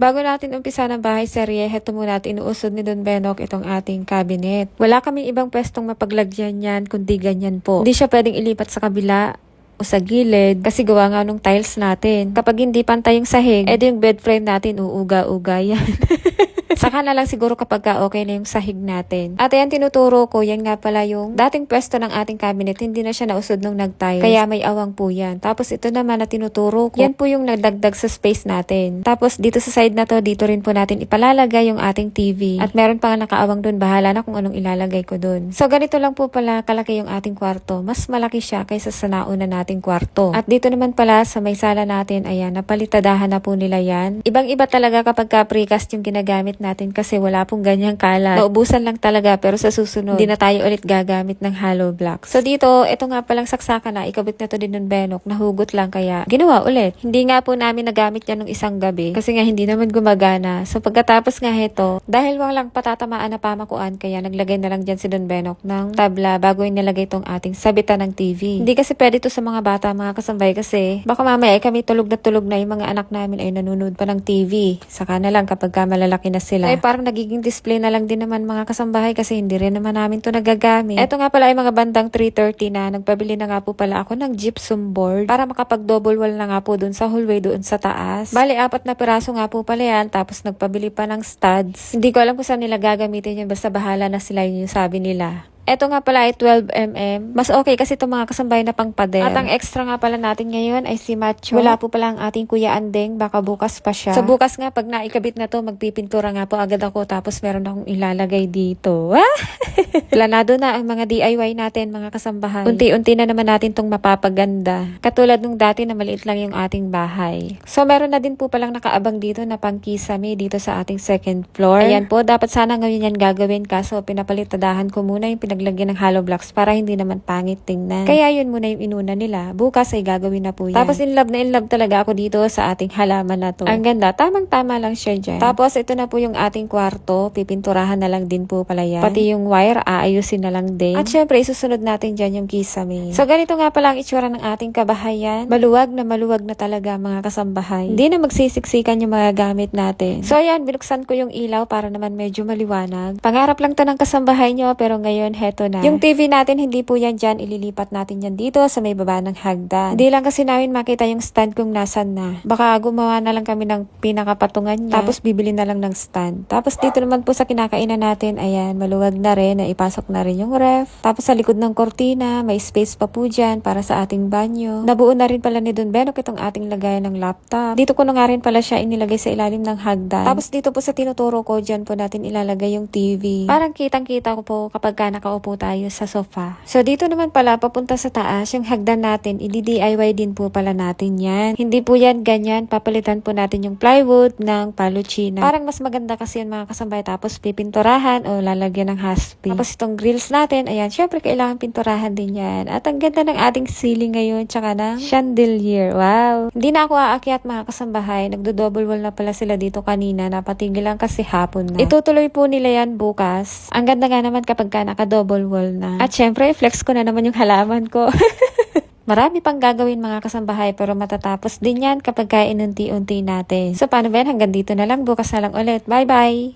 Bago natin umpisa ng bahay serye, heto muna at inuusod ni Don Benok itong ating cabinet. Wala kaming ibang pwestong mapaglagyan yan, kundi ganyan po. Hindi siya pwedeng ilipat sa kabila o sa gilid kasi gawa nga nung tiles natin. Kapag hindi pantay yung sahig, edi yung bed frame natin uuga-uga yan. Saka na lang siguro kapag okay na yung sahig natin. At ayan tinuturo ko, yan nga pala yung dating pwesto ng ating cabinet, hindi na siya nausod nung nag-tiles. Kaya may awang po yan. Tapos ito naman na tinuturo ko, yan po yung nagdagdag sa space natin. Tapos dito sa side na to, dito rin po natin ipalalagay yung ating TV. At meron pa nga nakaawang dun, bahala na kung anong ilalagay ko dun. So ganito lang po pala kalaki yung ating kwarto. Mas malaki siya kaysa sa nauna nating kwarto. At dito naman pala sa may sala natin, ayan, napalitadahan na po nila yan. Ibang-iba talaga kapag precast yung ginagamit natin kasi wala pong ganyang kalat. Naubusan lang talaga pero sa susunod, hindi na tayo ulit gagamit ng hollow blocks. So dito, ito nga palang saksakan na, ikabit na to din ng Benok, nahugot lang kaya ginawa ulit. Hindi nga po namin nagamit yan nung isang gabi kasi nga hindi naman gumagana. So pagkatapos nga ito, dahil walang patatamaan na pamakuan, kaya naglagay na lang dyan si Don Benok ng tabla bago yung nilagay itong ating sabitan ng TV. Hindi kasi pwede to sa mga bata, mga kasambay kasi baka mamaya kami tulog na yung mga anak namin ay nanonood pa ng TV. Saka na lang kapag malalaki na sila. Ay parang nagiging display na lang din naman mga kasambahay kasi hindi rin naman namin to nagagamit. Ito nga pala ay mga bandang 3:30 na, nagpabili na nga po pala ako ng gypsum board para makapag double wall na nga po dun sa hallway doon sa taas. Bali 4 na piraso nga po pala yan, tapos nagpabili pa ng studs. Hindi ko alam kung saan nila gagamitin yun, basta bahala na sila, yun yung sabi nila. Ito nga pala ay 12mm. Mas okay kasi itong mga kasambay na pang pader. At ang extra nga pala natin ngayon ay si Macho. Wala po pala ang ating Kuya Andeng. Baka bukas pa siya. So bukas nga pag naikabit na to, magpipintura nga po agad ako. Tapos meron akong ilalagay dito. Planado na ang mga DIY natin mga kasambahay. Unti-unti na naman natin tong mapapaganda. Katulad nung dati na maliit lang yung ating bahay. So meron na din po palang nakaabang dito na pang kisame dito sa ating second floor. Ayan po, dapat sana ngayon yan gagawin kaso pinapalitadahan ko muna yung naglagyan ng hollow blocks para hindi naman pangit tingnan. Kaya yun muna yung inuna nila. Bukas ay gagawin na po yan. Tapos in love talaga ako dito sa ating halaman na to. Ang ganda. Tamang-tama lang siya dyan. Tapos ito na po yung ating kwarto. Pipinturahan na lang din po pala yan. Pati yung wire, aayusin na lang din. At syempre, isusunod natin dyan yung kisame. So ganito nga pala ang itsura ng ating kabahayan. Maluwag na talaga mga kasambahay. Hindi na magsisiksikan yung mga gamit natin. So ayan, binuksan ko yung ilaw para naman medyo maliwanag. Pangarap lang to ng kasambahay nyo pero ngayon heto na. Yung TV natin, hindi po yan dyan. Ililipat natin yan dito sa may baba ng hagdan. Hindi lang kasi namin makita yung stand kung nasan na. Baka gumawa na lang kami ng pinakapatungan niya. Tapos bibili na lang ng stand. Tapos dito naman po sa kinakainan natin, ayan, maluwag na rin. Naipasok na rin yung ref. Tapos sa likod ng kortina, may space pa po dyan para sa ating banyo. Nabuo na rin pala ni Don Benok itong ating lagayan ng laptop. Dito ko na nga rin pala siya inilagay sa ilalim ng hagdan. Tapos dito po sa tinuturo ko, dyan po natin ilalagay yung TV. Parang kitang-kita ko po kapag nakaupo tayo sa sofa. So dito naman pala papunta sa taas, yung hagdan natin, i-DIY din po pala natin yan. Hindi po yan ganyan, papalitan po natin yung plywood ng paluchina. Parang mas maganda kasi yan mga kasambay, tapos pipinturahan o lalagyan ng haspi. Tapos itong grills natin, ayan, syempre kailangan pinturahan din yan. At ang ganda ng ating ceiling ngayon, tsaka ng chandelier. Wow! Hindi na ako aakyat mga kasambahay, nagdo-double wall na pala sila dito kanina, napatigil lang kasi hapon na. Itutuloy po nila yan bukas. Ang ganda nga naman kapag naka-double wall na. At syempre, flex ko na naman yung halaman ko. Marami pang gagawin mga kasambahay pero matatapos din yan kapag inunti-unti natin. So paano ba yan? Hanggang dito na lang. Bukas na lang ulit. Bye-bye!